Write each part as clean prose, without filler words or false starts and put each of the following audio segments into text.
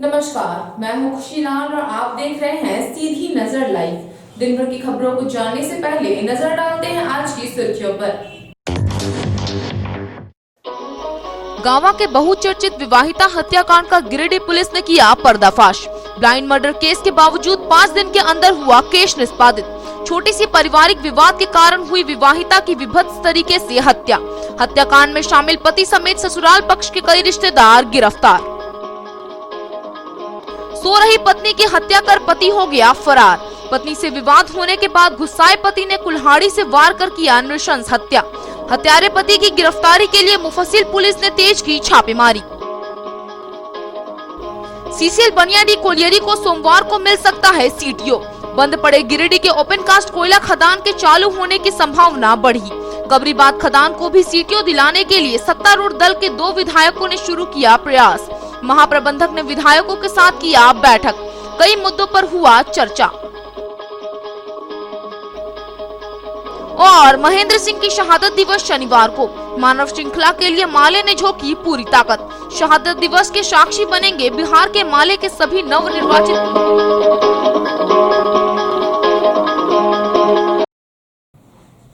नमस्कार, मैं हूं खुशीलाल और आप देख रहे हैं सीधी नजर लाइव। दिन भर की खबरों को जानने से पहले नजर डालते हैं आज की सुर्खियों पर। गांवा के बहुचर्चित विवाहिता हत्याकांड का गिरिडीह पुलिस ने किया पर्दाफाश। ब्लाइंड मर्डर केस के बावजूद 5 दिन के अंदर हुआ केस निष्पादित। छोटी सी पारिवारिक विवाद के कारण हुई विवाहिता की विभत्स तरीके से हत्या। हत्याकांड में शामिल पति समेत ससुराल पक्ष के कई रिश्तेदार गिरफ्तार। सो रही पत्नी की हत्या कर पति हो गया फरार। पत्नी से विवाद होने के बाद गुस्साए पति ने कुल्हाड़ी से वार कर किया नृशंस हत्या। हत्यारे पति की गिरफ्तारी के लिए मुफस्सिल पुलिस ने तेज की छापेमारी। सीसीएल बनियाडी कोलियरी को सोमवार को मिल सकता है सीटीओ। बंद पड़े गिरिडीह के ओपन कास्ट कोयला खदान के चालू होने की संभावना बढ़ी। कबरीबाद खदान को भी सीटीओ दिलाने के लिए सत्तारूढ़ दल के 2 विधायकों ने शुरू किया प्रयास। महाप्रबंधक ने विधायकों के साथ किया बैठक। कई मुद्दों पर हुआ चर्चा। और महेंद्र सिंह की शहादत दिवस शनिवार को। मानव श्रृंखला के लिए माले ने झोंकी पूरी ताकत। शहादत दिवस के साक्षी बनेंगे बिहार के माले के सभी नवनिर्वाचित।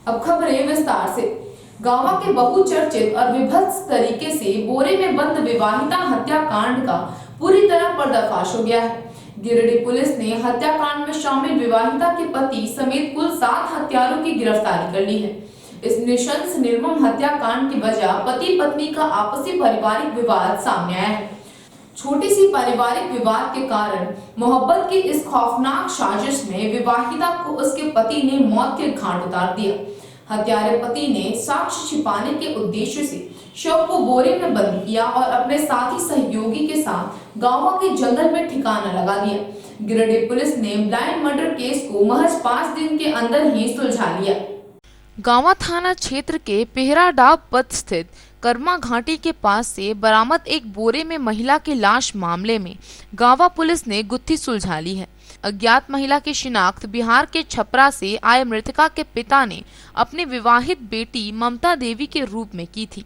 अब खबरें विस्तार से। गांवा के बहुचर्चित और विभत्स तरीके से बोरे में बंद विवाहिता हत्याकांड का पूरी तरह पर्दाफाश हो गया है। गिरिडीह पुलिस ने हत्याकांड में शामिल विवाहिता के पति समेत कुल 7 हत्यारों की गिरफ्तारी कर ली है। इस नृशंस निर्मम हत्याकांड की वजह पति पत्नी का आपसी पारिवारिक विवाद सामने आया है। छोटी सी पारिवारिक विवाद के कारण मोहब्बत की इस खौफनाक साजिश में विवाहिता को उसके पति ने मौत के घाट उतार दिया। हत्यारे पति ने साक्ष्य छिपाने के उद्देश्य से शव को बोरे में बंद किया और अपने साथी सहयोगी के साथ गांव के जंगल में ठिकाना लगा दिया। गिरिडीह पुलिस ने ब्लाइंड मर्डर केस को महज 5 दिन के अंदर ही सुलझा लिया। गांवा थाना क्षेत्र के पेहराडाब पथ स्थित कर्मा घाटी के पास से बरामद एक बोरे में महिला की लाश मामले में गांवा पुलिस ने गुत्थी सुलझा ली है। अज्ञात महिला की शिनाख्त बिहार के छपरा से आए मृतका के पिता ने अपनी विवाहित बेटी ममता देवी के रूप में की थी।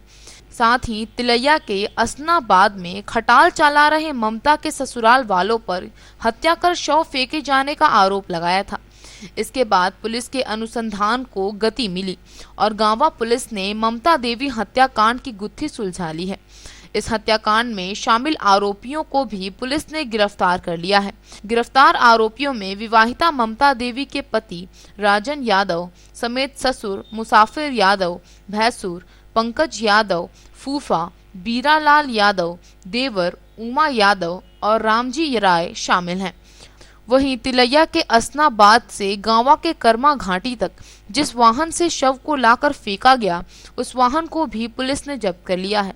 साथ ही तिलैया के असनाबाद में खटाल चला रहे ममता के ससुराल वालों पर हत्या कर शव फेंके जाने का आरोप लगाया था। इसके बाद पुलिस के अनुसंधान को गति मिली और गांवा पुलिस ने ममता देवी हत्याकांड की गुत्थी सुलझा ली है। इस हत्याकांड में शामिल आरोपियों को भी पुलिस ने गिरफ्तार कर लिया है। गिरफ्तार आरोपियों में विवाहिता ममता देवी के पति राजन यादव समेत ससुर मुसाफिर यादव, भैंसुर पंकज यादव, फूफा बीरालाल यादव, देवर उमा यादव और रामजी राय शामिल हैं। वहीं तिलैया के असनाबाद से गांवा के कर्मा घाटी तक जिस वाहन से शव को लाकर फेंका गया, उस वाहन को भी पुलिस ने जब्त कर लिया है।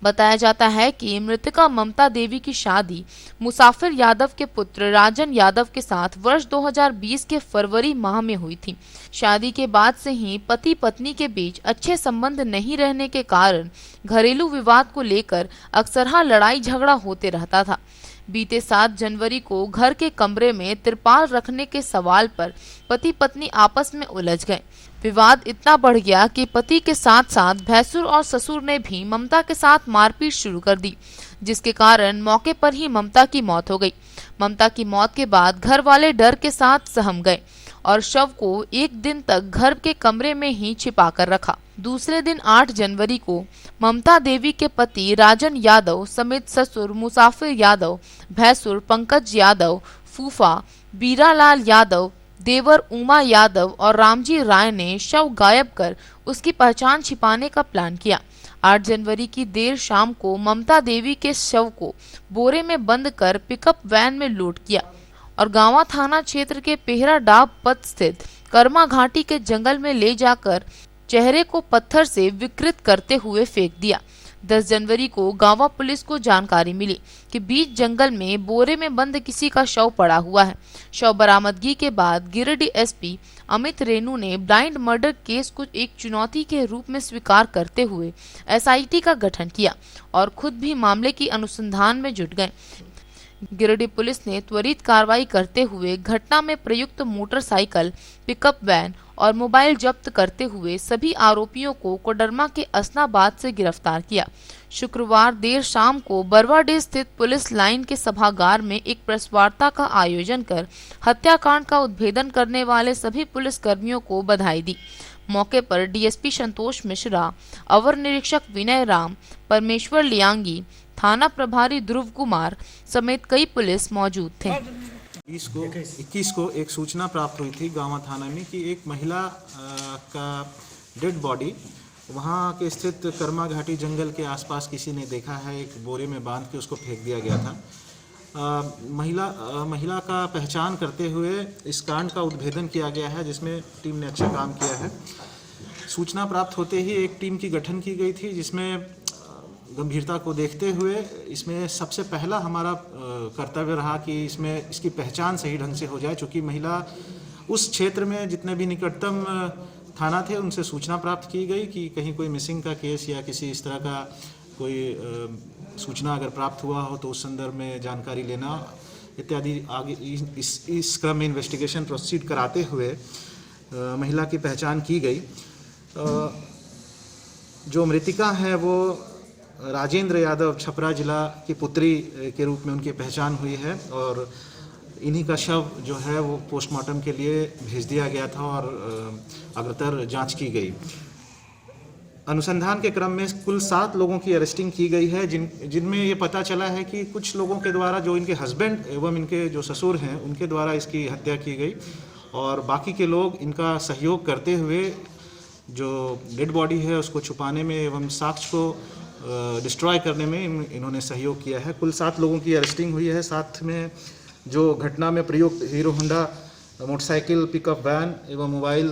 बताया जाता है कि मृतका ममता देवी की शादी मुसाफिर यादव के पुत्र राजन यादव के साथ वर्ष 2020 के फरवरी माह में हुई थी। शादी के बाद से ही पति पत्नी के बीच अच्छे संबंध नहीं रहने के कारण घरेलू विवाद को लेकर अक्सरहा लड़ाई झगड़ा होते रहता था। बीते 7 जनवरी को घर के कमरे में तिरपाल रखने के सवाल पर पति पत्नी आपस में उलझ गए। विवाद इतना बढ़ गया कि पति के साथ साथ भैंसुर और ससुर ने भी ममता के साथ मारपीट शुरू कर दी, जिसके कारण मौके पर ही ममता की मौत हो गई। ममता की मौत के बाद घर वाले डर के साथ सहम गए और शव को 1 दिन तक घर के कमरे में ही छिपा कर रखा। दूसरे दिन 8 जनवरी को ममता देवी के पति राजन यादव समेत ससुर मुसाफिर यादव, भैंसुर पंकज यादव, फूफा बीरालाल यादव, देवर उमा यादव और रामजी राय ने शव गायब कर उसकी पहचान छिपाने का प्लान किया। 8 जनवरी की देर शाम को ममता देवी के शव को बोरे में बंद कर पिकअप वैन में लोड किया और गांवा थाना क्षेत्र के पेहराडाब पथ स्थित कर्मा घाटी के जंगल में ले जाकर चेहरे को पत्थर से विकृत करते हुए फेंक दिया। 10 जनवरी को गांवा पुलिस को जानकारी मिली कि बीच जंगल में बोरे में बंद किसी का शव पड़ा हुआ है। शव बरामदगी के बाद गिरिडीह एसपी अमित रेणु ने ब्लाइंड मर्डर केस को एक चुनौती के रूप में स्वीकार करते हुए एसआईटी का गठन किया और खुद भी मामले की अनुसंधान में जुट गए। गिरिडीह पुलिस ने त्वरित कार्रवाई करते हुए घटना में प्रयुक्त मोटरसाइकिल, पिकअप वैन और मोबाइल जब्त करते हुए सभी आरोपियों को कोडरमा के असनाबाद से गिरफ्तार किया। शुक्रवार देर शाम को बरवाडीह स्थित पुलिस लाइन के सभागार में एक प्रेस वार्ता का आयोजन कर हत्याकांड का उद्भेदन करने वाले सभी पुलिस कर्मियों को बधाई दी। मौके पर डीएसपी संतोष मिश्रा, अवर निरीक्षक विनय राम, परमेश्वर लियांगी, थाना प्रभारी ध्रुव कुमार समेत कई पुलिस मौजूद थे। 21 को एक सूचना प्राप्त हुई थी गांवा थाना में कि एक महिला का डेड बॉडी वहां के स्थित कर्मा घाटी जंगल के आसपास किसी ने देखा है। एक बोरे में बांध के उसको फेंक दिया गया था। महिला का पहचान करते हुए इस कांड का उद्भेदन किया गया है, जिसमें टीम ने अच्छा काम किया है। सूचना प्राप्त होते ही एक टीम की गठन की गई थी, जिसमें गंभीरता को देखते हुए इसमें सबसे पहला हमारा कर्तव्य रहा कि इसमें इसकी पहचान सही ढंग से हो जाए, चूँकि महिला उस क्षेत्र में जितने भी निकटतम थाना थे उनसे सूचना प्राप्त की गई कि कहीं कोई मिसिंग का केस या किसी इस तरह का कोई सूचना अगर प्राप्त हुआ हो तो उस संदर्भ में जानकारी लेना इत्यादि। आगे इस क्रम में इन्वेस्टिगेशन प्रोसीड कराते हुए महिला की पहचान की गई। जो मृतिका है वो राजेंद्र यादव छपरा जिला की पुत्री के रूप में उनकी पहचान हुई है और इन्हीं का शव जो है वो पोस्टमार्टम के लिए भेज दिया गया था और अग्रतर जांच की गई। अनुसंधान के क्रम में कुल 7 लोगों की अरेस्टिंग की गई है, जिनमें ये पता चला है कि कुछ लोगों के द्वारा जो इनके हस्बैंड एवं इनके जो ससुर हैं उनके द्वारा इसकी हत्या की गई और बाकी के लोग इनका सहयोग करते हुए जो डेड बॉडी है उसको छुपाने में एवं साक्ष्य को डिस्ट्रॉय करने में इन्होंने सहयोग किया है। कुल 7 लोगों की अरेस्टिंग हुई है। साथ में जो घटना में प्रयुक्त Hero Honda motorcycle, pickup van एवं मोबाइल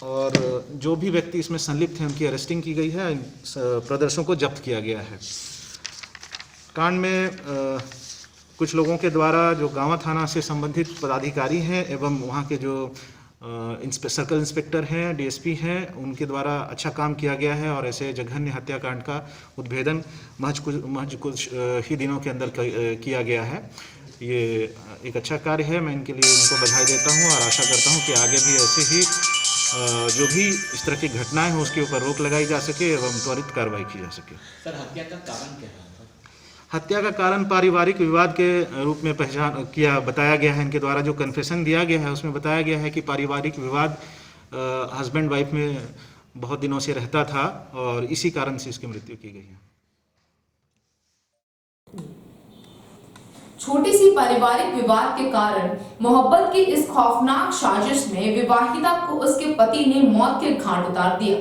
और जो भी व्यक्ति इसमें संलिप्त हैं उनकी अरेस्टिंग की गई है। प्रदर्शनों को जब्त किया गया है। कांड में कुछ लोगों के द्वारा जो गांवा थाना से संबंधित पदाधिकारी हैं एवं वहां के जो सर्कल इंस्पेक्टर हैं, डीएसपी हैं, उनके द्वारा अच्छा काम किया गया है और ऐसे जघन्य हत्याकांड का उद्भेदन महज कुछ ही दिनों के अंदर किया गया है। ये एक अच्छा कार्य है। मैं इनके लिए उनको बधाई देता हूँ और आशा करता हूँ कि आगे भी ऐसे ही जो भी इस तरह की घटनाएं हो उसके ऊपर रोक लगाई जा सके एवं त्वरित कार्रवाई की जा सके। सर, हत्या का कारण क्या है? हत्या का कारण पारिवारिक विवाद के रूप में बताया गया है। इनके द्वारा जो कन्फेशन दिया गया है उसमें बताया गया है कि पारिवारिक विवाद हस्बैंड वाइफ में बहुत दिनों से रहता था और इसी कारण से इसकी मृत्यु की गई है। छोटी सी पारिवारिक विवाद के कारण मोहब्बत की इस खौफनाक साजिश में विवाहिता को उसके पति ने मौत के घाट उतार दिया।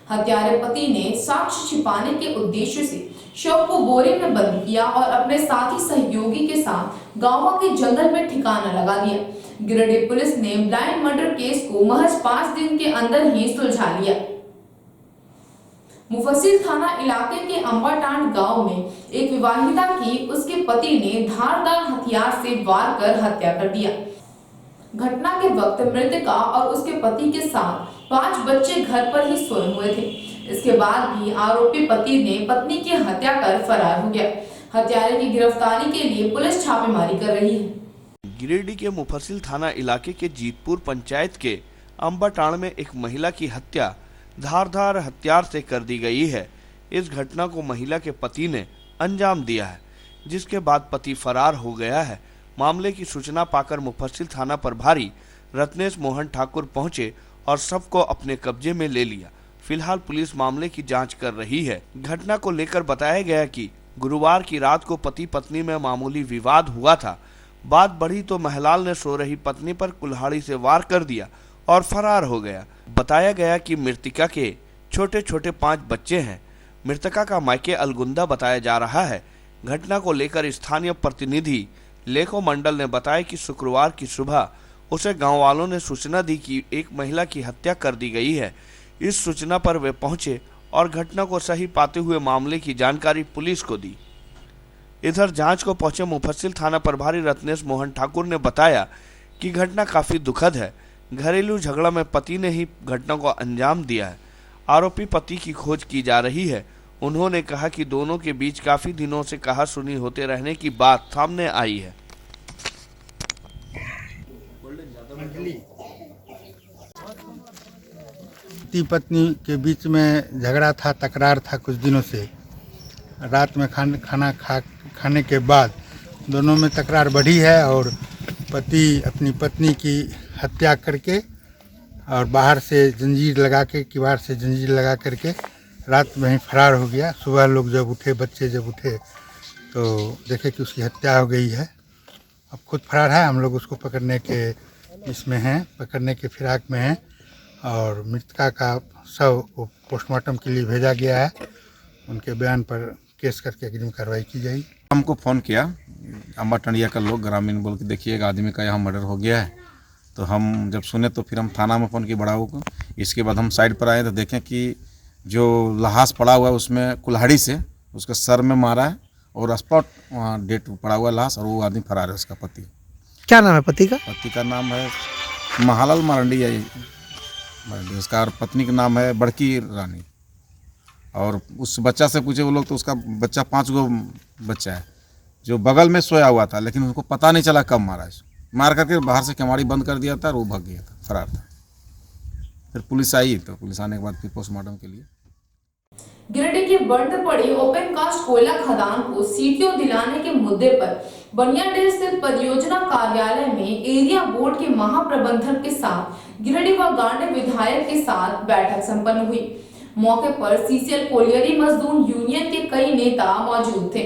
हत्यारे पति ने साक्ष्य छिपाने के उद्देश्य से शव को बोरे में बंद किया और अपने साथी सहयोगी के साथ गांवा के जंगल में ठिकाना लगा दिया। गिरिडीह पुलिस ने ब्लाइंड मर्डर केस को महज 5 दिन के अंदर ही सुलझा लिया। मुफस्सिल थाना इलाके के अंबाटांड गांव में एक विवाहिता की उसके पति ने धारदार हथियार से वार कर हत्या कर दिया। घटना के वक्त मृतका और उसके पति के साथ 5 बच्चे घर पर ही सोए हुए थे। इसके बाद भी आरोपी पति ने पत्नी की हत्या कर फरार हो गया। हत्यारे की गिरफ्तारी के लिए पुलिस छापेमारी कर रही है। गिरिडीह के मुफस्सिल थाना इलाके के जीतपुर पंचायत के अंबाटांड में एक महिला की हत्या धारदार हथियार से कर दी गई है। इस घटना को महिला के पति ने अंजाम दिया है, जिसके बाद पति फरार हो गया है। मामले की सूचना पाकर मुफस्सिल थाना प्रभारी रत्नेश मोहन ठाकुर पहुंचे और शव को अपने कब्जे में ले लिया। फिलहाल पुलिस मामले की जांच कर रही है। घटना को लेकर बताया गया कि गुरुवार की रात को पति पत्नी में मामूली विवाद हुआ था। बात बढ़ी तो महलाल ने सो रही पत्नी पर कुल्हाड़ी से वार कर दिया और फरार हो गया। बताया गया कि मृतिका के छोटे छोटे 5 बच्चे हैं। मृतका का मायके अलगुंदा बताया जा रहा है। घटना को लेकर स्थानीय प्रतिनिधि लेखो मंडल ने बताया कि शुक्रवार की सुबह उसे गांव वालों ने सूचना दी कि एक महिला की हत्या कर दी गई है। इस सूचना पर वे पहुंचे और घटना को सही पाते हुए मामले की जानकारी पुलिस को दी। इधर जांच को पहुंचे मुफस्सिल थाना प्रभारी रत्नेश मोहन ठाकुर ने बताया कि घटना काफी दुखद है। घरेलू झगड़ा में पति ने ही घटना को अंजाम दिया है। आरोपी पति की खोज की जा रही है। उन्होंने कहा कि दोनों के बीच काफी दिनों से कहा सुनी होते रहने की बात सामने आई है। पति पत्नी के बीच में झगड़ा था, तकरार था कुछ दिनों से। रात में खाना खाने के बाद दोनों में तकरार बढ़ी है और पति अपनी पत्नी की हत्या करके और बाहर से जंजीर लगा के, किवाड़ से जंजीर लगा करके रात में ही फरार हो गया। सुबह लोग जब उठे, बच्चे जब उठे तो देखे कि उसकी हत्या हो गई है। अब खुद फरार है, हम लोग उसको पकड़ने के इसमें हैं, पकड़ने के फिराक में हैं और मृतका का शव पोस्टमार्टम के लिए भेजा गया है। उनके बयान पर केस करके अग्रिम कार्रवाई की जाएगी। हमको फ़ोन किया अम्बा टंडिया का लोग, ग्रामीण बोल के देखिए एक आदमी का यहाँ मर्डर हो गया है। तो हम जब सुने तो फिर हम थाना में फ़ोन किए बड़ाऊ को। इसके बाद हम साइड पर आए तो देखें कि जो लाश पड़ा हुआ है उसमें कुल्हाड़ी से उसके सर में मारा है और स्पॉट वहाँ डेट पड़ा हुआ लाश, और वो आदमी फरार है, उसका पति। क्या नाम है पति का? पति का नाम है महालाल मारंडी है मरंडी, उसका, और पत्नी का नाम है बड़की रानी। और उस बच्चा से पूछे वो लोग तो उसका बच्चा 5 गो बच्चा है जो बगल में सोया हुआ था, लेकिन उनको पता नहीं चला कब मारा। मार करके बाहर से केवाड़ी बंद कर दिया था और वो भाग गया था, फरार था। फिर पुलिस आई तो पुलिस आने के बाद फिर पोस्टमार्टम के लिए। गिरिडीह के बंद पड़े ओपन कास्ट कोयला खदान को सीटीओ दिलाने के मुद्दे पर बनियाडीह स्थित परियोजना कार्यालय में एरिया बोर्ड के महाप्रबंधक के साथ गिरिडीह व गांडे विधायक के साथ बैठक संपन्न हुई। मौके पर सीसीएल कोलियरी मजदूर यूनियन के कई नेता मौजूद थे।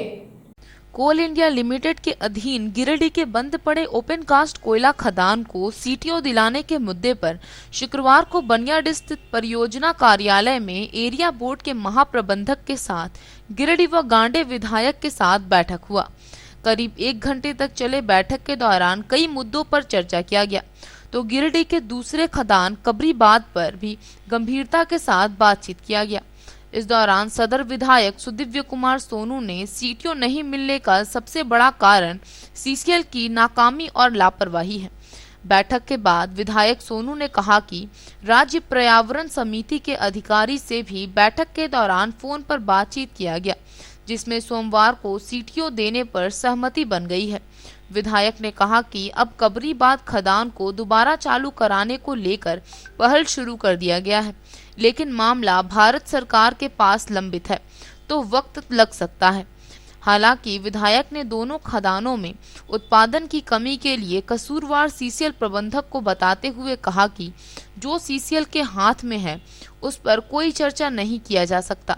कोल इंडिया लिमिटेड के अधीन गिरिडीह के बंद पड़े ओपन कास्ट कोयला खदान को सीटीओ दिलाने के मुद्दे पर शुक्रवार को बनियाडीह स्थित परियोजना कार्यालय में एरिया बोर्ड के महाप्रबंधक के साथ गिरिडीह व गांडे विधायक के साथ बैठक हुआ। करीब 1 घंटे तक चले बैठक के दौरान कई मुद्दों पर चर्चा किया गया तो गिरिडीह के दूसरे खदान कबरीबाद पर भी गंभीरता के साथ बातचीत किया गया। इस दौरान सदर विधायक सुदिव्य कुमार सोनू ने सीटीओ नहीं मिलने का सबसे बड़ा कारण सीसीएल की नाकामी और लापरवाही है। बैठक के बाद विधायक सोनू ने कहा कि राज्य पर्यावरण समिति के अधिकारी से भी बैठक के दौरान फोन पर बातचीत किया गया, जिसमें सोमवार को सीटीओ देने पर सहमति बन गई है। विधायक ने कहा कि अब कबरीबाद खदान को दोबारा चालू कराने को लेकर पहल शुरू कर दिया गया है, लेकिन मामला भारत सरकार के पास लंबित है तो वक्त लग सकता है। हालांकि विधायक ने दोनों खदानों में उत्पादन की कमी के लिए कसूरवार सीसीएल प्रबंधक को बताते हुए कहा कि जो सीसीएल के हाथ में है उस पर कोई चर्चा नहीं किया जा सकता।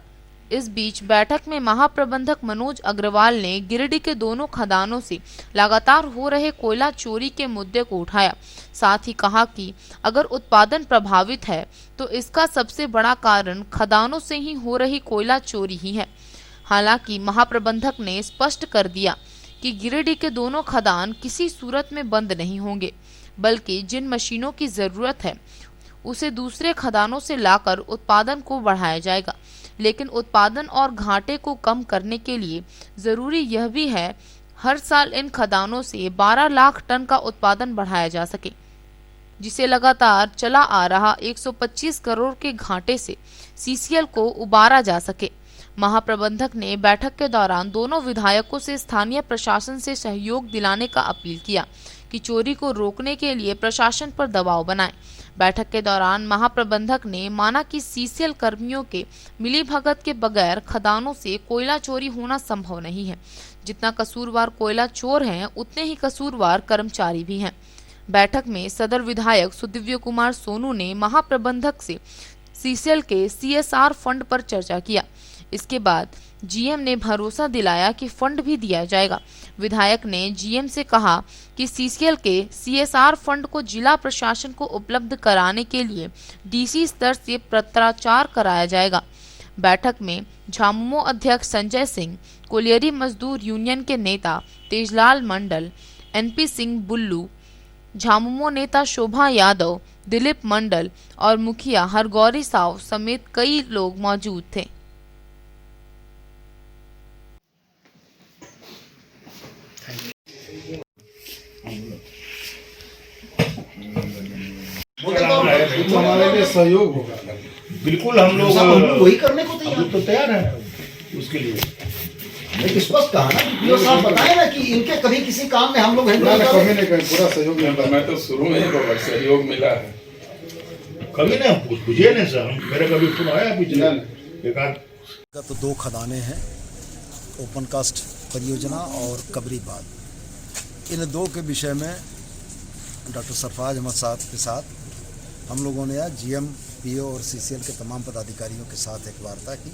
इस बीच बैठक में महाप्रबंधक मनोज अग्रवाल ने गिरिडीह के दोनों खदानों से लगातार हो रहे कोयला चोरी के मुद्दे को उठाया। साथ ही कहा कि अगर उत्पादन प्रभावित है तो इसका सबसे बड़ा कारण खदानों से ही हो रही कोयला चोरी ही है। हालांकि महाप्रबंधक ने स्पष्ट कर दिया कि गिरिडीह के दोनों खदान किसी सूरत में बंद नहीं होंगे, बल्कि जिन मशीनों की जरूरत है उसे दूसरे खदानों से लाकर उत्पादन को बढ़ाया जाएगा। लेकिन उत्पादन और घाटे को कम करने के लिए जरूरी यह भी है हर साल इन खदानों से 12 लाख टन का उत्पादन बढ़ाया जा सके, जिसे लगातार चला आ रहा 125 करोड़ के घाटे से सीसीएल को उबारा जा सके। महाप्रबंधक ने बैठक के दौरान दोनों विधायकों से स्थानीय प्रशासन से सहयोग दिलाने का अपील किया कि चोरी को रोकने के लिए प्रशासन पर दबाव बनाए। बैठक के दौरान महाप्रबंधक ने माना कि सीसीएल कर्मियों के मिलीभगत के बगैर खदानों से कोयला चोरी होना संभव नहीं है। जितना कसूरवार कोयला चोर हैं, उतने ही कसूरवार कर्मचारी भी हैं। बैठक में सदर विधायक सुदिव्य कुमार सोनू ने महाप्रबंधक से सीसीएल के सीएसआर फंड पर चर्चा किया। इसके बाद जीएम ने भरोसा दिलाया कि फंड भी दिया जाएगा। विधायक ने जीएम से कहा कि सीसीएल के सीएसआर फंड को जिला प्रशासन को उपलब्ध कराने के लिए डीसी स्तर से पत्राचार कराया जाएगा। बैठक में झामुमो अध्यक्ष संजय सिंह, कोलियरी मजदूर यूनियन के नेता तेजलाल मंडल, एनपी सिंह बुल्लू, झामुमो नेता शोभा यादव, दिलीप मंडल और मुखिया हरगौरी साव समेत कई लोग मौजूद थे। हमारे लिए सहयोग होगा, बिल्कुल हम लोग वही करने को तैयार है। उसके लिए हमने स्पष्ट कहा ना कि पीओ साहब बताए ना कि इनके कभी किसी काम में हम लोग कभी नहीं करें, पूरा सहयोग मिलता है। मैं तो शुरू में ही सहयोग मिला है। कभी ना पूछिए नहीं सर, मेरे कभी फोन आया पिछले एक आध का तो 2 खदानें हैं, ओपन कास्ट परियोजना और कबरीबाद। इन 2 के विषय में डॉक्टर सरफराज अहमद साहब के साथ हम लोगों ने आज GM, PO और CCL के तमाम पदाधिकारियों के साथ एक वार्ता की,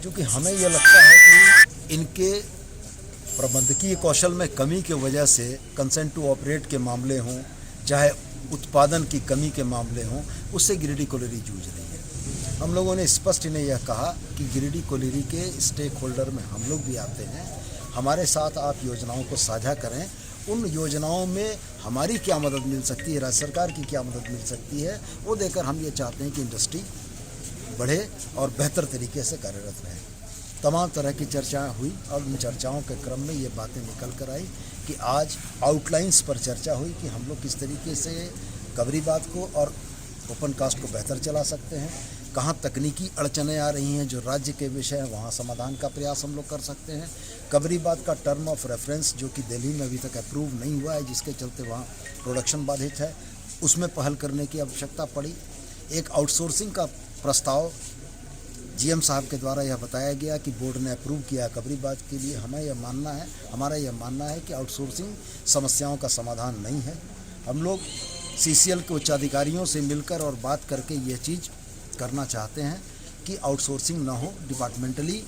क्योंकि हमें यह लगता है कि इनके प्रबंधकीय कौशल में कमी की वजह से कंसेंट टू ऑपरेट के मामले हों, चाहे उत्पादन की कमी के मामले हों, उससे गिरिडीह कोलियरी जूझ रही है। हम लोगों ने स्पष्ट इन्हें यह कहा कि गिरिडीह कोलियरी के स्टेक होल्डर में हम लोग भी आते हैं, हमारे साथ आप योजनाओं को साझा करें, उन योजनाओं में हमारी क्या मदद मिल सकती है, राज्य सरकार की क्या मदद मिल सकती है, वो देकर हम ये चाहते हैं कि इंडस्ट्री बढ़े और बेहतर तरीके से कार्यरत रहे। तमाम तरह की चर्चाएं हुई और उन चर्चाओं के क्रम में ये बातें निकल कर आई कि आज आउटलाइंस पर चर्चा हुई कि हम लोग किस तरीके से कबरीबाद को और ओपन कास्ट को बेहतर चला सकते हैं, कहाँ तकनीकी अड़चनें आ रही हैं जो राज्य के विषय हैं, वहाँ समाधान का प्रयास हम लोग कर सकते हैं। कबरीबाद का टर्म ऑफ रेफरेंस जो कि दिल्ली में अभी तक अप्रूव नहीं हुआ है, जिसके चलते वहाँ प्रोडक्शन बाधित है, उसमें पहल करने की आवश्यकता पड़ी। एक आउटसोर्सिंग का प्रस्ताव GM साहब के द्वारा यह बताया गया कि बोर्ड ने अप्रूव किया कबरीबाद के लिए। हमारा यह मानना है कि आउटसोर्सिंग समस्याओं का समाधान नहीं है। हम लोग CCL के उच्चाधिकारियों से मिलकर और बात करके यह चीज़ करना चाहते हैं कि आउटसोर्सिंग ना हो, डिपार्टमेंटली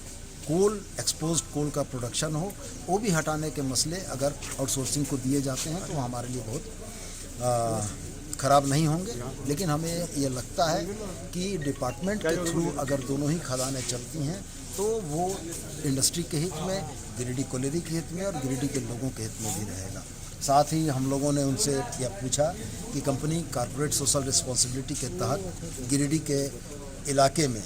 कोल, एक्सपोज्ड कोल का प्रोडक्शन हो, वो भी हटाने के मसले अगर आउटसोर्सिंग को दिए जाते हैं तो हमारे लिए बहुत ख़राब नहीं होंगे। लेकिन हमें ये लगता है कि डिपार्टमेंट के थ्रू अगर दोनों ही खदानें चलती हैं तो वो इंडस्ट्री के हित में, गिरिडीह कोलियरी के हित में और गिरिडीह के लोगों के हित में भी रहेगा। साथ ही हम लोगों ने उनसे यह पूछा कि कंपनी कॉर्पोरेट सोशल रिस्पॉन्सिबिलिटी के तहत गिरिडीह के इलाके में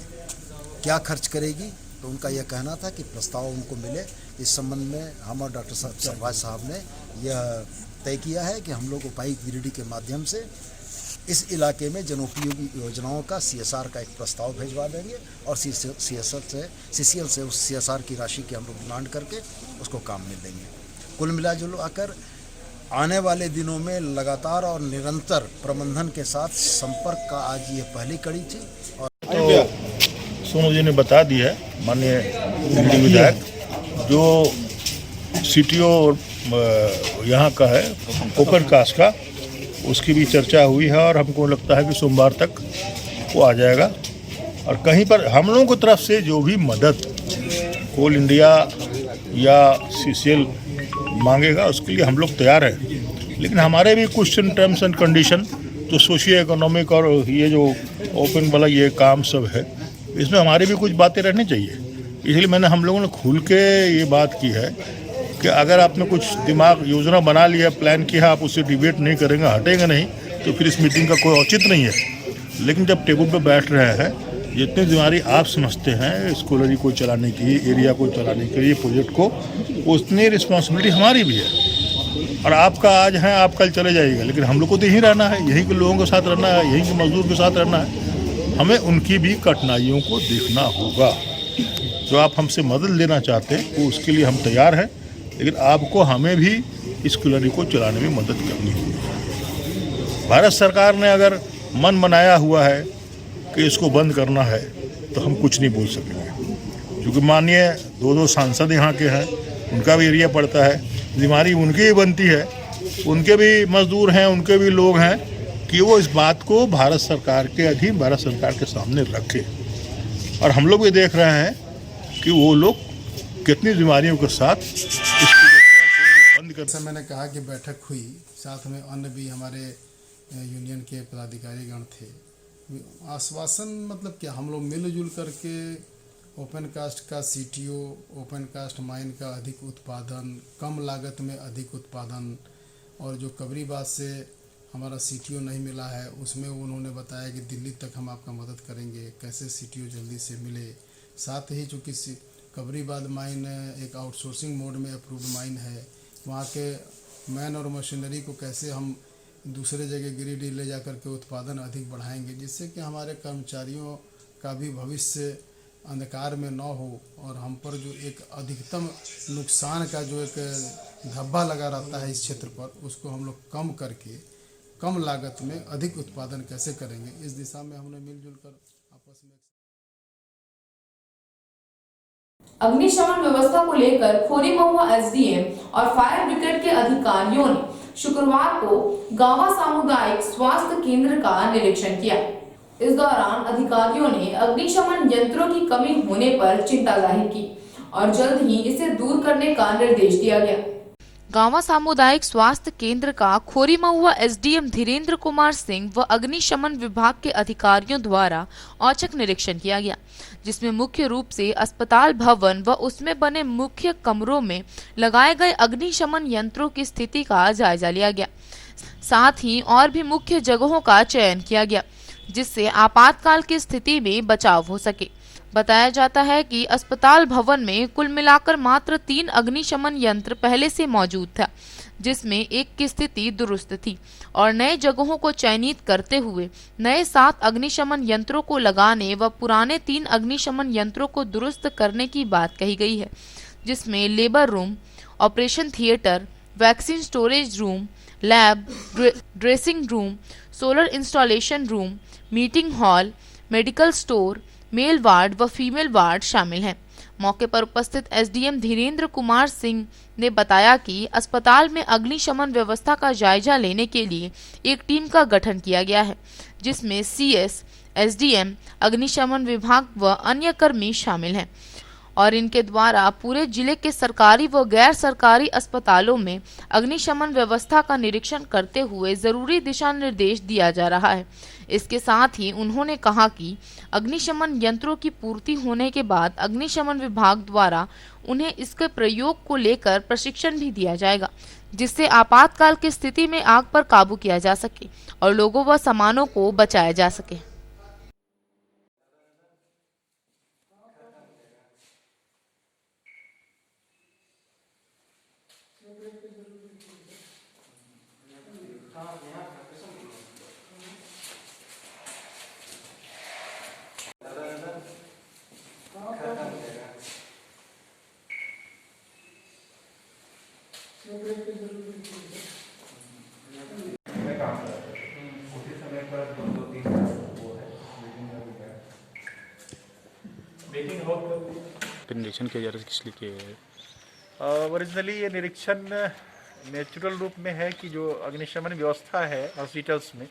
क्या खर्च करेगी, तो उनका यह कहना था कि प्रस्ताव उनको मिले। इस संबंध में हम और डॉक्टर सरफराज साहब ने यह तय किया है कि हम लोग उपायुक्त गिरिडीह के माध्यम से इस इलाके में जनोपयोगी योजनाओं का CSR का एक प्रस्ताव भिजवा देंगे और CCL से उस CSR की राशि की हम लोग डिमांड करके उसको काम में देंगे। कुल मिलाकर आने वाले दिनों में लगातार और निरंतर प्रबंधन के साथ संपर्क का आज ये पहली कड़ी थी। और तो सोनू जी ने बता दिया है, माननीय गिरिडीह विधायक, जो CTO यहाँ का है ओपन कास्ट का, उसकी भी चर्चा हुई है और हमको लगता है कि सोमवार तक वो आ जाएगा। और कहीं पर हम लोगों की तरफ से जो भी मदद कोल इंडिया या CCL मांगेगा उसके लिए हम लोग तैयार हैं। लेकिन हमारे भी कुछ टर्म्स एंड कंडीशन जो सोशियो इकोनॉमिक और ये जो ओपन वाला ये काम सब है, इसमें हमारी भी कुछ बातें रहनी चाहिए। इसलिए मैंने हम लोगों ने खुल के ये बात की है कि अगर आपने कुछ दिमाग योजना बना लिया, प्लान किया, आप उससे डिबेट नहीं करेंगे, हटेंगे नहीं, तो फिर इस मीटिंग का कोई औचित्य नहीं है। लेकिन जब टेबल पे बैठ रहे हैं, जितनी जिम्मेदारी आप समझते हैं इस कोलियरी को चलाने की, एरिया को चलाने के लिए, प्रोजेक्ट को, उतनी रिस्पॉन्सिबिलिटी हमारी भी है। और आपका आज है, आप कल चले जाइएगा, लेकिन हम लोग को तो यहीं रहना है, यहीं के लोगों के साथ रहना है, यहीं के मजदूर के साथ रहना है। हमें उनकी भी कठिनाइयों को देखना होगा। जो आप हमसे मदद लेना चाहते हैं वो उसके लिए हम तैयार हैं, लेकिन आपको हमें भी इस कोलियरी को चलाने में मदद करनी होगी। भारत सरकार ने अगर मन बनाया हुआ है कि इसको बंद करना है तो हम कुछ नहीं बोल सकेंगे, क्योंकि माननीय 2 सांसद यहाँ के हैं, उनका भी एरिया पड़ता है, जिम्मेदारी उनकी ही बनती है, उनके भी मजदूर हैं, उनके भी लोग हैं कि वो इस बात को भारत सरकार के अधीन, भारत सरकार के सामने रखें। और हम लोग भी देख रहे हैं कि वो लोग कितनी जिम्मेदारियों के साथ इसको बंद कर। मैंने कहा कि बैठक हुई, साथ में अन्य भी हमारे यूनियन के पदाधिकारीगण थे। आश्वासन मतलब क्या, हम लोग मिलजुल करके ओपन कास्ट का CTO, ओपन कास्ट माइन का अधिक उत्पादन, कम लागत में अधिक उत्पादन, और जो कबरीबाद से हमारा CTO नहीं मिला है उसमें उन्होंने बताया कि दिल्ली तक हम आपका मदद करेंगे, कैसे CTO जल्दी से मिले। साथ ही चूँकि कबरीबाद माइन एक आउटसोर्सिंग मोड में अप्रूव्ड माइन है, वहाँ के मैन और मशीनरी को कैसे हम दूसरे जगह गिरिडीह ले जा कर के उत्पादन अधिक बढ़ाएंगे, जिससे कि हमारे कर्मचारियों का भी भविष्य अंधकार में न हो और हम पर जो एक अधिकतम नुकसान का जो एक धब्बा लगा रहता है इस क्षेत्र पर, उसको हम लोग कम करके कम लागत में अधिक उत्पादन कैसे करेंगे, इस दिशा में हमने मिलजुल कर आपस में अग्निशमन व्यवस्था को लेकर खोरी महुआ एसडीएम और फायर ब्रिगेड के अधिकारियों ने शुक्रवार को गावा सामुदायिक स्वास्थ्य केंद्र का निरीक्षण किया। इस दौरान अधिकारियों ने अग्निशमन यंत्रों की कमी होने पर चिंता जाहिर की और जल्द ही इसे दूर करने का निर्देश दिया गया। गांवा सामुदायिक स्वास्थ्य केंद्र का खोरी महुआ एसडीएम धीरेन्द्र कुमार सिंह व अग्निशमन विभाग के अधिकारियों द्वारा औचक निरीक्षण किया गया, जिसमें मुख्य रूप से अस्पताल भवन व उसमें बने मुख्य कमरों में लगाए गए अग्निशमन यंत्रों की स्थिति का जायजा लिया गया। साथ ही और भी मुख्य जगहों का चयन किया गया, जिससे आपातकाल की स्थिति में बचाव हो सके। बताया जाता है कि अस्पताल भवन में कुल मिलाकर मात्र 3 अग्निशमन यंत्र पहले से मौजूद था, जिसमें एक की स्थिति दुरुस्त थी और नए जगहों को चयनित करते हुए नए 7 अग्निशमन यंत्रों को लगाने व पुराने 3 अग्निशमन यंत्रों को दुरुस्त करने की बात कही गई है, जिसमें labour room, operation theatre, vaccine storage room, lab, dressing room, solar installation room, meeting hall, medical store, male ward व फीमेल वार्ड शामिल हैं। मौके पर उपस्थित एसडीएम धीरेन्द्र कुमार सिंह ने बताया कि अस्पताल में अग्निशमन व्यवस्था का जायजा लेने के लिए एक टीम का गठन किया गया है, जिसमें सीएस, एसडीएम, अग्निशमन विभाग व अन्य कर्मी शामिल हैं और इनके द्वारा पूरे जिले के सरकारी व गैर सरकारी अस्पतालों में अग्निशमन व्यवस्था का निरीक्षण करते हुए जरूरी दिशा निर्देश दिया जा रहा है। इसके साथ ही उन्होंने कहा कि अग्निशमन यंत्रों की पूर्ति होने के बाद अग्निशमन विभाग द्वारा उन्हें इसके प्रयोग को लेकर प्रशिक्षण भी दिया जाएगा, जिससे आपातकाल की स्थिति में आग पर काबू किया जा सके और लोगों व सामानों को बचाया जा सके। निरीक्षण किया जा रहा है, किस लिए किया गया है? ओरिजिनली ये निरीक्षण नेचुरल रूप में है कि जो अग्निशमन व्यवस्था है हॉस्पिटल्स में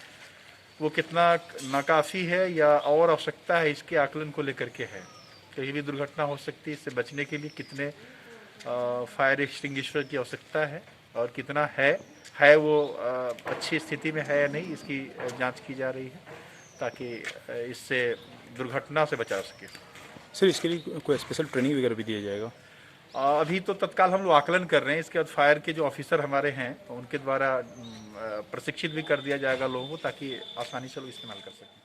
वो कितना नाकाफी है या और आवश्यकता है, इसके आकलन को लेकर के है। कहीं भी दुर्घटना हो सकती है, इससे बचने के लिए कितने फायर एक्सटिंग्विशर की आवश्यकता है और कितना है वो अच्छी स्थिति में है या नहीं, इसकी जांच की जा रही है ताकि इससे दुर्घटना से बचा सके। सर, इसके लिए कोई स्पेशल ट्रेनिंग वगैरह भी दिया जाएगा? अभी तो तत्काल हम लोग आकलन कर रहे हैं, इसके बाद फायर के जो ऑफिसर हमारे हैं उनके द्वारा प्रशिक्षित भी कर दिया जाएगा लोगों को, ताकि आसानी से लोग इस्तेमाल कर सकें।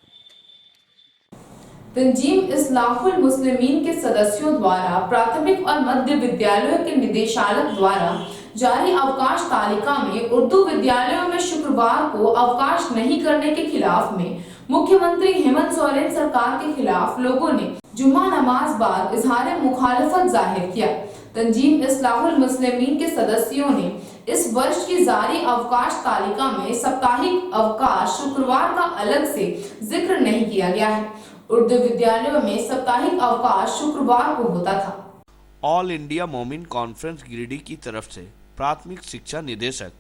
तंजीम इस्लाहुल मुस्लिमीन के सदस्यों द्वारा प्राथमिक और मध्य विद्यालयों के निदेशालय द्वारा जारी अवकाश तालिका में उर्दू विद्यालयों में शुक्रवार को अवकाश नहीं करने के खिलाफ में मुख्यमंत्री हेमंत सोरेन सरकार के खिलाफ लोगों ने जुम्मा नमाज बाद इजहार मुखालफत जाहिर किया। तंजीम इस्लाहुल मुस्लिमीन के सदस्यों ने इस वर्ष की जारी अवकाश तालिका में साप्ताहिक अवकाश शुक्रवार का अलग से जिक्र नहीं किया गया है। उर्दू विद्यालयों में साप्ताहिक अवकाश शुक्रवार को होता था। ऑल इंडिया मोमिन कॉन्फ्रेंस गिरिडीह की तरफ से प्राथमिक शिक्षा निदेशक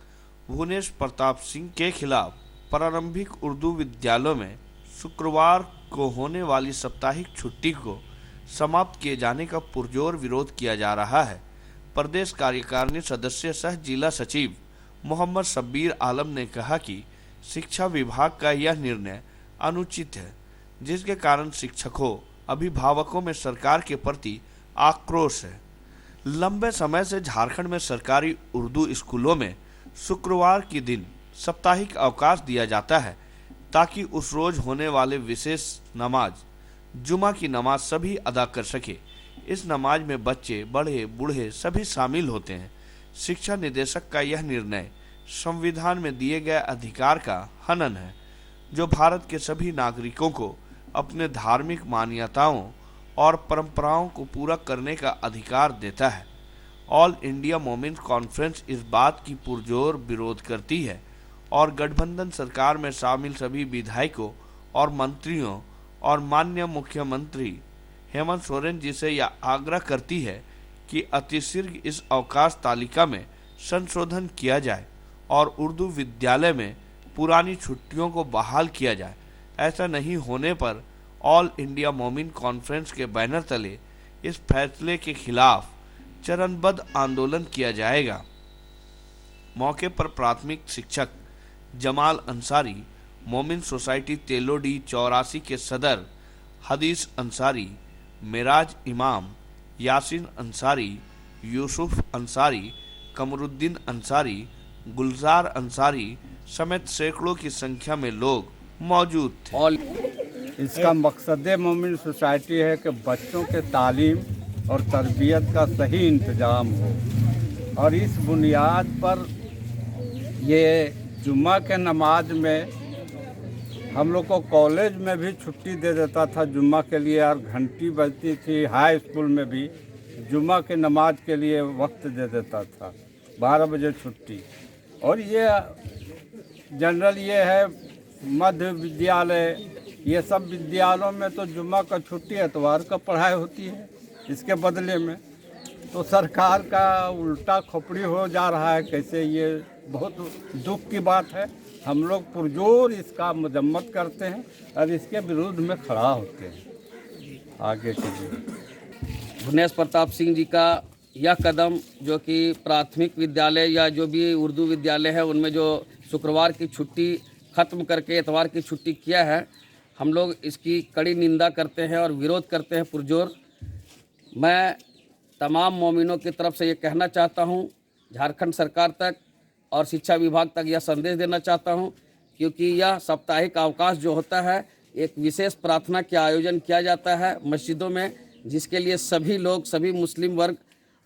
भुवनेश प्रताप सिंह के खिलाफ प्रारंभिक उर्दू विद्यालयों में शुक्रवार को होने वाली साप्ताहिक छुट्टी को समाप्त किए जाने का पुरजोर विरोध किया जा रहा है। प्रदेश कार्यकारिणी सदस्य सह जिला सचिव मोहम्मद शब्बीर आलम ने कहा कि शिक्षा विभाग का यह निर्णय अनुचित है, जिसके कारण शिक्षकों, अभिभावकों में सरकार के प्रति आक्रोश है। लंबे समय से झारखंड में सरकारी उर्दू स्कूलों में शुक्रवार के दिन साप्ताहिक अवकाश दिया जाता है ताकि उस रोज होने वाले विशेष नमाज जुमा की नमाज सभी अदा कर सके। इस नमाज में बच्चे, बड़े, बूढ़े सभी शामिल होते हैं। शिक्षा निदेशक का यह निर्णय संविधान में दिए गए अधिकार का हनन है, जो भारत के सभी नागरिकों को अपने धार्मिक मान्यताओं और परंपराओं को पूरा करने का अधिकार देता है। ऑल इंडिया मोमिन कॉन्फ्रेंस इस बात की पुरजोर विरोध करती है और गठबंधन सरकार में शामिल सभी विधायकों और मंत्रियों और माननीय मुख्यमंत्री हेमंत सोरेन जी से यह आग्रह करती है कि अतिशीघ्र इस अवकाश तालिका में संशोधन किया जाए और उर्दू विद्यालय में पुरानी छुट्टियों को बहाल किया जाए। ऐसा नहीं होने पर ऑल इंडिया मोमिन कॉन्फ्रेंस के बैनर तले इस फैसले के खिलाफ चरणबद्ध आंदोलन किया जाएगा। मौके पर प्राथमिक शिक्षक जमाल अंसारी, मोमिन सोसाइटी तेलोडी 84 के सदर हदीस अंसारी, मिराज इमाम, यासीन अंसारी, यूसुफ अंसारी, कमरुद्दीन अंसारी, गुलजार अंसारी समेत सैकड़ों की संख्या में लोग मौजूद थे। इसका मकसद मोमिन सोसाइटी है कि बच्चों के तालीम और तरबियत का सही इंतज़ाम हो, और इस बुनियाद पर ये जुम्मा के नमाज में हम लोग को कॉलेज में भी छुट्टी दे देता था जुम्मा के लिए, और घंटी बजती थी हाई स्कूल में भी जुम्मा के नमाज के लिए वक्त दे देता था 12 बजे छुट्टी। और ये जनरल ये है मध्य विद्यालय, ये सब विद्यालयों में तो जुम्मा का छुट्टी एतवार का पढ़ाई होती है। इसके बदले में तो सरकार का उल्टा खोपड़ी हो जा रहा है। कैसे, ये बहुत दुख की बात है। हम लोग पुरजोर इसका मजम्मत करते हैं और इसके विरुद्ध में खड़ा होते हैं। आगे के लिए भुवनेश प्रताप सिंह जी का यह कदम, जो कि प्राथमिक विद्यालय या जो भी उर्दू विद्यालय है उनमें जो शुक्रवार की छुट्टी ख़त्म करके एतवार की छुट्टी किया है, हम लोग इसकी कड़ी निंदा करते हैं और विरोध करते हैं पुरजोर। मैं तमाम मोमिनों की तरफ से ये कहना चाहता हूँ, झारखंड सरकार तक और शिक्षा विभाग तक यह संदेश देना चाहता हूँ, क्योंकि यह साप्ताहिक अवकाश जो होता है, एक विशेष प्रार्थना के आयोजन किया जाता है मस्जिदों में, जिसके लिए सभी लोग, सभी मुस्लिम वर्ग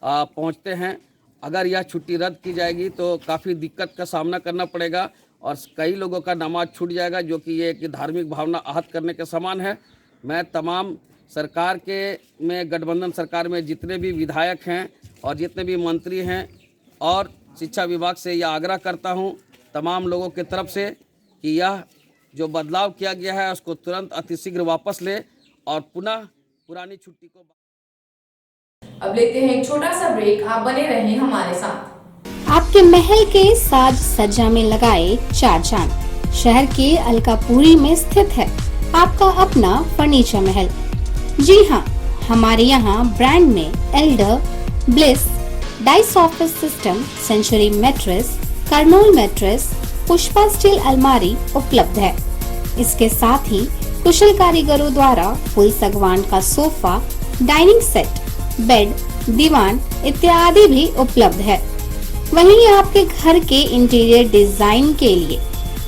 पहुँचते हैं। अगर यह छुट्टी रद्द की जाएगी तो काफ़ी दिक्कत का सामना करना पड़ेगा और कई लोगों का नमाज छूट जाएगा, जो कि ये एक धार्मिक भावना आहत करने के समान है। मैं तमाम सरकार के में गठबंधन सरकार में जितने भी विधायक हैं और जितने भी मंत्री हैं और शिक्षा विभाग से यह आग्रह करता हूं तमाम लोगों की तरफ से कि यह जो बदलाव किया गया है उसको तुरंत अतिशीघ्र वापस ले और पुनः पुरानी छुट्टी को। अब लेते हैं एक छोटा सा ब्रेक, आप बने रहें हमारे साथ। आपके महल के साज सज्जा में लगाए 4 चांद शहर के अलकापुरी में स्थित है आपका अपना फर्नीचर महल। जी हाँ, हमारे यहाँ ब्रांड में Elder, Bliss, Dice office system, Century mattress, Kurnool mattress, Pushpa steel अलमारी उपलब्ध है। इसके साथ ही कुशल कारीगरों द्वारा फुल सागवान का सोफा, डाइनिंग सेट, बेड, दीवान इत्यादि भी उपलब्ध है। वहीं आपके घर के इंटीरियर डिजाइन के लिए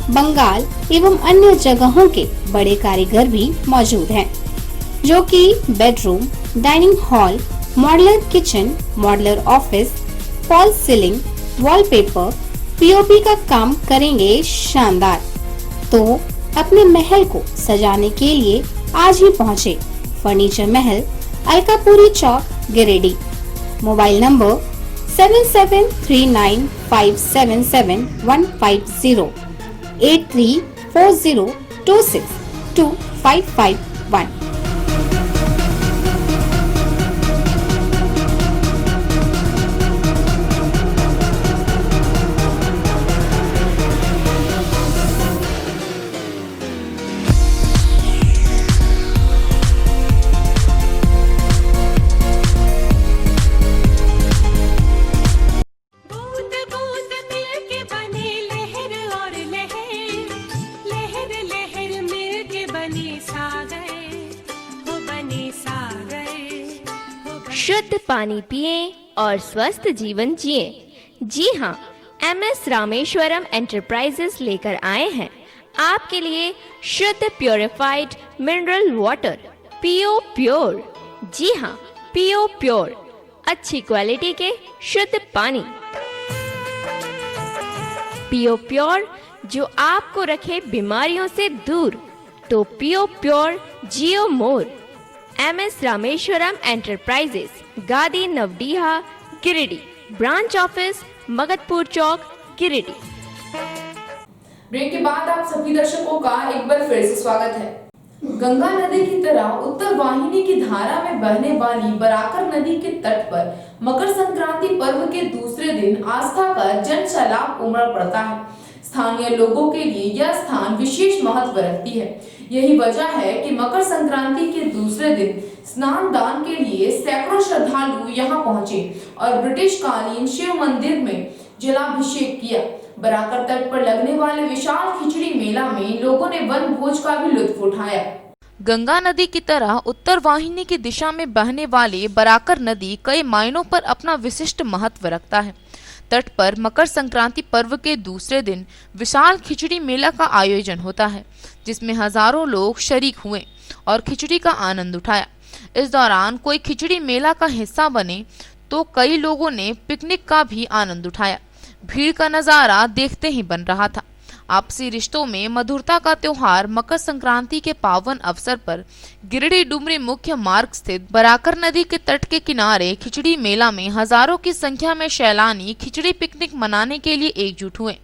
बंगाल एवं अन्य जगहों के बड़े कारीगर भी मौजूद हैं, जो कि bedroom, dining hall, modular kitchen, modular office, fall ceiling, wallpaper, POP का काम करेंगे शानदार। तो अपने महल को सजाने के लिए आज ही पहुँचे furniture Mahal, Alkapuri Chowk, Giridih. Mobile number 7739577150 8340262551। शुद्ध पानी पिएं और स्वस्थ जीवन जिएं। जी हाँ, MS रामेश्वरम एंटरप्राइजेस लेकर आए हैं आपके लिए शुद्ध purified mineral water PO pure. जी हाँ, पीओ प्योर, अच्छी क्वालिटी के शुद्ध पानी। पीओ प्योर जो आपको रखे बीमारियों से दूर, तो पीओ प्योर जियो मोर। MS रामेश्वरम एंटरप्राइजेस, गादी नवडीहा, गिरिडीह। ब्रांच ऑफिस मगतपुर चौक, गिरिडीह। ब्रेक के बाद आप सभी दर्शकों का एक बार फिर से स्वागत है। गंगा नदी की तरह उत्तर वाहिनी की धारा में बहने वाली बराकर नदी के तट पर मकर संक्रांति पर्व के दूसरे दिन आस्था का जन सैलाब उमड़ पड़ता है। स्थानीय लोगों के लिए यह स्थान विशेष महत्व रखती है। यही वजह है कि मकर संक्रांति के दूसरे दिन स्नान दान के लिए सैकड़ों श्रद्धालु यहाँ पहुँचे और ब्रिटिश कालीन शिव मंदिर में जलाभिषेक किया। बराकर तट पर लगने वाले विशाल खिचड़ी मेला में लोगों ने वन भोज का भी लुत्फ उठाया। गंगा नदी की तरह उत्तर वाहिनी की दिशा में बहने वाली बराकर नदी कई मायनों पर अपना विशिष्ट महत्व रखता है। तट पर मकर संक्रांति पर्व के दूसरे दिन विशाल खिचड़ी मेला का आयोजन होता है, जिसमें हजारों लोग शरीक हुए और खिचड़ी का आनंद उठाया। इस दौरान कोई खिचड़ी मेला का हिस्सा बने तो कई लोगों ने पिकनिक का भी आनंद उठाया। भीड़ का नजारा देखते ही बन रहा था। आपसी रिश्तों में मधुरता का त्योहार मकर संक्रांति के पावन अवसर पर गिरिडीह डुमरी मुख्य मार्ग स्थित बराकर नदी के तट के किनारे खिचड़ी मेला में हजारों की संख्या में सैलानी खिचड़ी पिकनिक मनाने के लिए एकजुट हुए।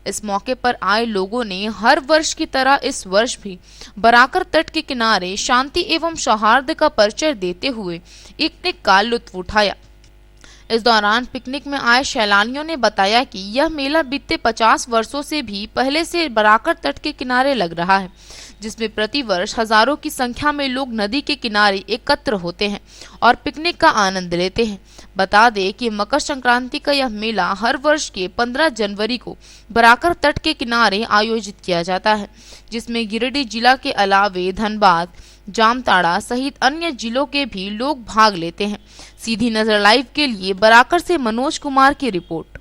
इस मौके पर आए लोगों ने हर वर्ष की तरह इस वर्ष भी बराकर तट के किनारे शांति एवं सौहार्द का परिचय देते हुए पिकनिक का लुत्फ उठाया। इस दौरान पिकनिक में आए सैलानियों ने बताया कि यह मेला बीते 50 वर्षों से भी पहले से बराकर तट के किनारे लग रहा है, जिसमें प्रतिवर्ष हजारों की संख्या में लोग नदी के किनारे एकत्र होते हैं और पिकनिक का आनंद लेते हैं। बता दें कि मकर संक्रांति का यह मेला हर वर्ष के 15 जनवरी को बराकर तट के किनारे आयोजित किया जाता है, जिसमें गिरिडीह जिला के अलावे धनबाद, जामताड़ा सहित अन्य जिलों के भी लोग भाग लेते हैं। सीधी नजर लाइव के लिए बराकर से मनोज कुमार की रिपोर्ट।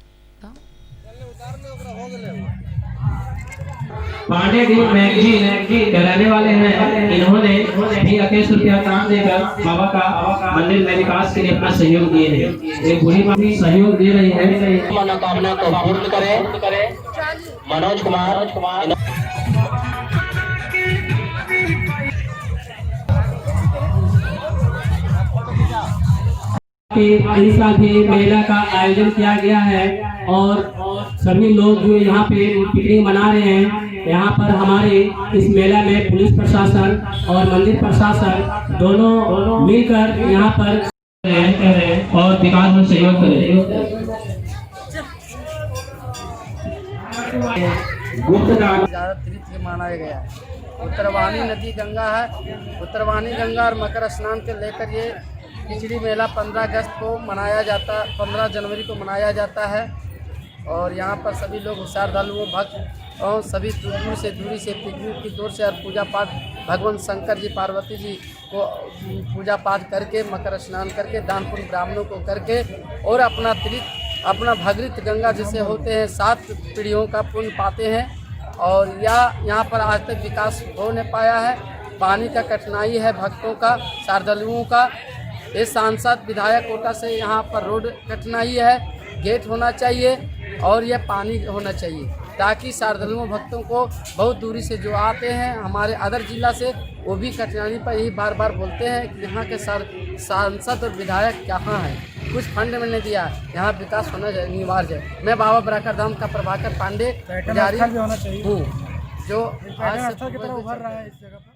पांडे डी मैगजीन के रहने वाले हैं। इन्होंने भी 21 रुपया दान देकर बाबा का मंदिर में विकास के लिए अपना सहयोग दिए हैं। एक बूढ़ी माँ सहयोग दे रही है। मनोकामना को पूर्ण करें। मनोज कुमार इस साल भी मेला का आयोजन किया गया है और सभी लोग जो यहाँ पे पिकनिक मना रहे हैं। यहाँ पर हमारे इस मेला में पुलिस प्रशासन और मंदिर प्रशासन दोनों मिलकर यहाँ पर और विकास में सहयोग करें। ज़्यादा तीर्थ मनाया गया है। उत्तरवाहिनी नदी गंगा है। उत्तरवाहिनी गंगा और मकर स्नान के लेकर ये खिचड़ी मेला 15 अगस्त को मनाया जाता, 15 जनवरी को मनाया जाता है। और यहाँ पर सभी लोग श्रद्धालुओं भक्त और सभी दूर से पिकनिक की दूर से और पूजा पाठ भगवान शंकर जी पार्वती जी को पूजा पाठ करके मकर स्नान करके दान पुण्य ब्राह्मणों को करके और अपना भगीरथ गंगा जिसे होते हैं 7 पीढ़ियों का पुण्य पाते हैं। और यहाँ पर आज तक विकास हो नहीं पाया है। पानी का कठिनाई है भक्तों का, श्रद्धालुओं का। ये सांसद विधायक कोटा से यहाँ पर रोड कठिनाई है, गेट होना चाहिए और यह पानी होना चाहिए ताकि श्रद्धालुओं भक्तों को बहुत दूरी से जो आते हैं हमारे अदर जिला से, वो भी कठिनाई पर यही बार बार बोलते हैं कि यहाँ के सांसद और विधायक कहाँ हैं, कुछ फंड में नहीं दिया। यहाँ विकास होना अनिवार्य है। मैं बाबा बराकर धाम का प्रभाकर पांडे पुजारी हूँ जो आज से उभर रहा है इस जगह पर।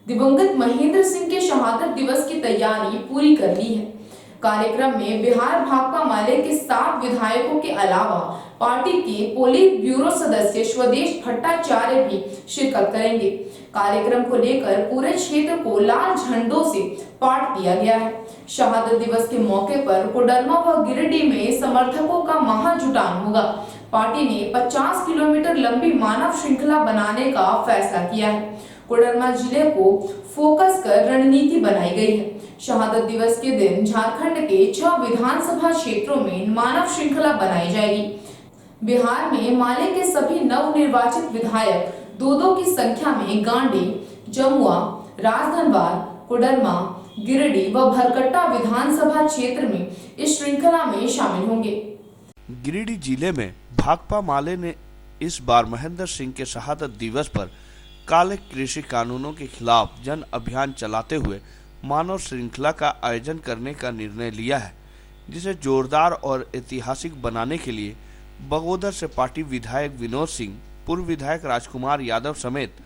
दिवंगत महेंद्र सिंह के शहादत दिवस की तैयारी पूरी कर ली है। कार्यक्रम में बिहार भाकपा माले के 7 विधायकों के अलावा पार्टी के पोलित ब्यूरो सदस्य स्वदेश भट्टाचार्य भी शिरकत करेंगे। कार्यक्रम को लेकर पूरे क्षेत्र को लाल झंडों से पाट दिया गया है। शहादत दिवस के मौके पर कोडरमा व गिरिडीह में समर्थकों का महाजुटान होगा। पार्टी ने 50 किलोमीटर लंबी मानव श्रृंखला बनाने का फैसला किया है। कोडरमा जिले को फोकस कर रणनीति बनाई गई है। शहादत दिवस के दिन झारखंड के 6 विधानसभा क्षेत्रों में मानव श्रृंखला बनाई जाएगी। बिहार में माले के सभी नवनिर्वाचित विधायक 2-2 की संख्या में गांडी, जमुआ, राजधनवार, कोडरमा, गिरिडीह व भरकट्टा विधानसभा क्षेत्र में इस श्रृंखला में शामिल होंगे। गिरिडीह जिले में भाकपा माले ने इस बार महेंद्र सिंह के शहादत दिवस पर काले कृषि कानूनों के खिलाफ जन अभियान चलाते हुए मानव श्रृंखला का आयोजन करने का निर्णय लिया है, जिसे जोरदार और ऐतिहासिक बनाने के लिए बगोदर से पार्टी विधायक विनोद सिंह पूर्व विधायक राजकुमार यादव समेत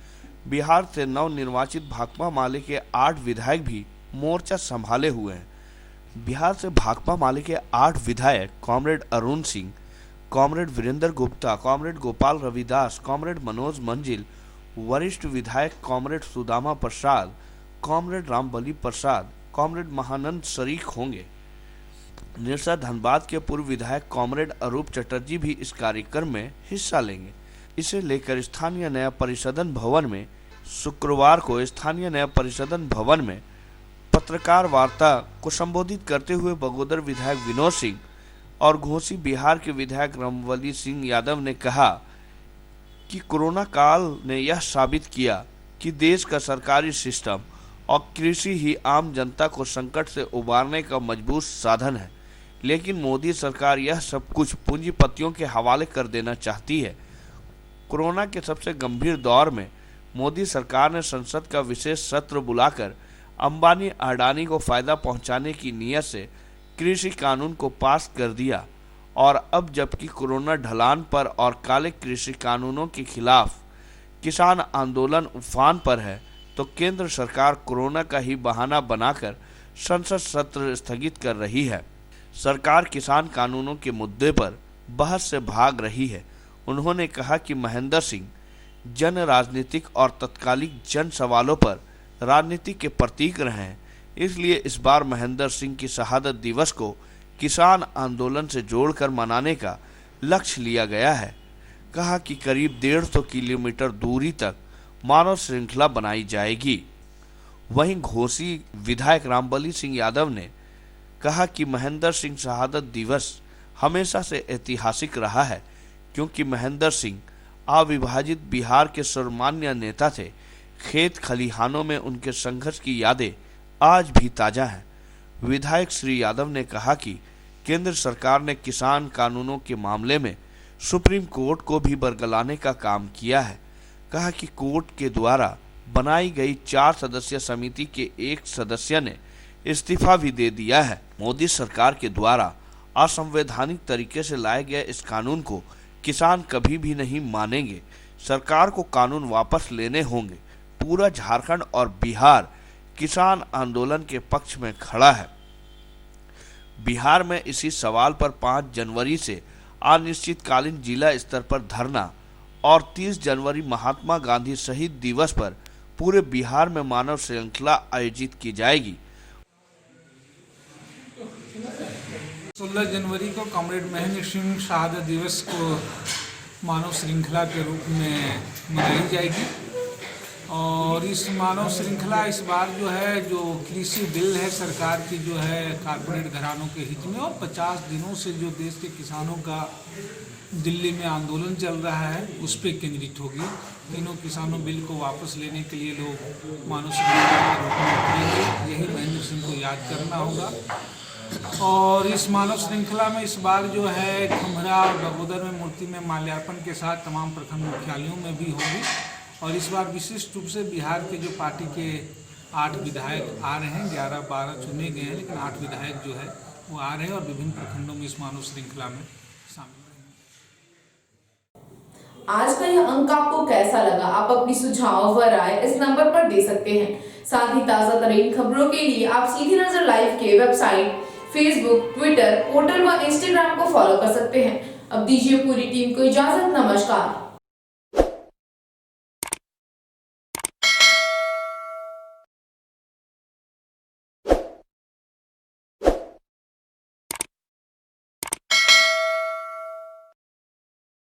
बिहार से नवनिर्वाचित भाकपा माले के 8 विधायक भी मोर्चा संभाले हुए हैं। बिहार से भाकपा माले के 8 विधायक comrade Arun Singh, comrade Virendra Gupta, comrade Gopal Ravidas, comrade Manoj Manzil, वरिष्ठ विधायक comrade Sudama Prasad, comrade Rambali Prasad, comrade Mahanand शरीक होंगे। निरसा धनबाद के पूर्व विधायक कॉमरेड अरूप चटर्जी भी इस कार्यक्रम में हिस्सा लेंगे। इसे लेकर स्थानीय न्याय परिषदन भवन में शुक्रवार को पत्रकार वार्ता को संबोधित करते हुए बगोदर विधायक विनोद सिंह और घोसी बिहार के विधायक रामबली सिंह यादव ने कहा कि कोरोना काल ने यह साबित किया कि देश का सरकारी सिस्टम और कृषि ही आम जनता को संकट से उबारने का मजबूत साधन है, लेकिन मोदी सरकार यह सब कुछ पूंजीपतियों के हवाले कर देना चाहती है। कोरोना के सबसे गंभीर दौर में मोदी सरकार ने संसद का विशेष सत्र बुलाकर अंबानी अडानी को फायदा पहुंचाने की नीयत से कृषि कानून को पास कर दिया और अब जबकि कोरोना ढलान पर और काले कृषि कानूनों के खिलाफ किसान आंदोलन उफान पर है, तो केंद्र सरकार कोरोना का ही बहाना बनाकर संसद सत्र स्थगित कर रही है। सरकार किसान कानूनों के मुद्दे पर बहस से भाग रही है। उन्होंने कहा कि महेंद्र सिंह जन राजनीतिक और तत्कालिक जन सवालों पर राजनीति के प्रतीक रहे हैं, इसलिए इस बार महेंद्र सिंह की शहादत दिवस को किसान आंदोलन से जोड़कर मनाने का लक्ष्य लिया गया है। कहा कि करीब 150 किलोमीटर दूरी तक मानव श्रृंखला बनाई जाएगी। वहीं घोसी विधायक रामबली सिंह यादव ने कहा कि महेंद्र सिंह शहादत दिवस हमेशा से ऐतिहासिक रहा है, क्योंकि महेंद्र सिंह अविभाजित बिहार के सर्वमान्य नेता थे। खेत खलिहानों में उनके संघर्ष की यादें आज भी ताजा हैं। विधायक श्री यादव ने कहा कि केंद्र सरकार ने किसान कानूनों के मामले में सुप्रीम कोर्ट को भी बरगलाने का काम किया है। कहा कि कोर्ट के द्वारा बनाई गई 4 सदस्यीय समिति के एक सदस्य ने इस्तीफा भी दे दिया है। मोदी सरकार के द्वारा असंवैधानिक तरीके से लाए गए इस कानून को किसान कभी भी नहीं मानेंगे। सरकार को कानून वापस लेने होंगे। पूरा झारखंड और बिहार किसान आंदोलन के पक्ष में खड़ा है। बिहार में इसी सवाल पर 5 जनवरी से अनिश्चितकालीन जिला स्तर पर धरना और 30 जनवरी महात्मा गांधी शहीद दिवस पर पूरे बिहार में मानव श्रृंखला आयोजित की जाएगी। 16 जनवरी को कॉमरेड महेंद्र सिंह शहादत दिवस को मानव श्रृंखला के रूप में मनाई जाएगी और इस मानव श्रृंखला इस बार जो है जो कृषि बिल है सरकार की जो है कारपोरेट घरानों के हित में और 50 दिनों से जो देश के किसानों का दिल्ली में आंदोलन चल रहा है उस पर केंद्रित होगी। तीनों किसानों बिल को वापस लेने के लिए लोग मानव श्रृंखला के रूप में उतरेंगे। यही महेंद्र सिंह को याद करना होगा और इस मानव श्रृंखला में इस बार जो है खमरा और बगोदर में मूर्ति में माल्यार्पण के साथ तमाम प्रखंड मुख्यालयों में भी होगी और इस बार विशिष्ट रूप से बिहार के जो पार्टी के 8 विधायक आ रहे हैं, 11-12 चुने गए हैं, लेकिन 8 विधायक जो है वो आ रहे हैं और विभिन्न प्रखंडों में इस मानव श्रृंखला में शामिल रहेंगे। आज का यह अंक आपको कैसा लगा? आप अपनी सुझाव व राय इस नंबर पर दे सकते हैं। साथ ही ताजा तरीन खबरों के लिए आप सीधी नजर लाइव के वेबसाइट, फेसबुक, ट्विटर, पोर्टल व इंस्टाग्राम को फॉलो कर सकते हैं। अब दीजिए पूरी टीम को इजाजत। नमस्कार।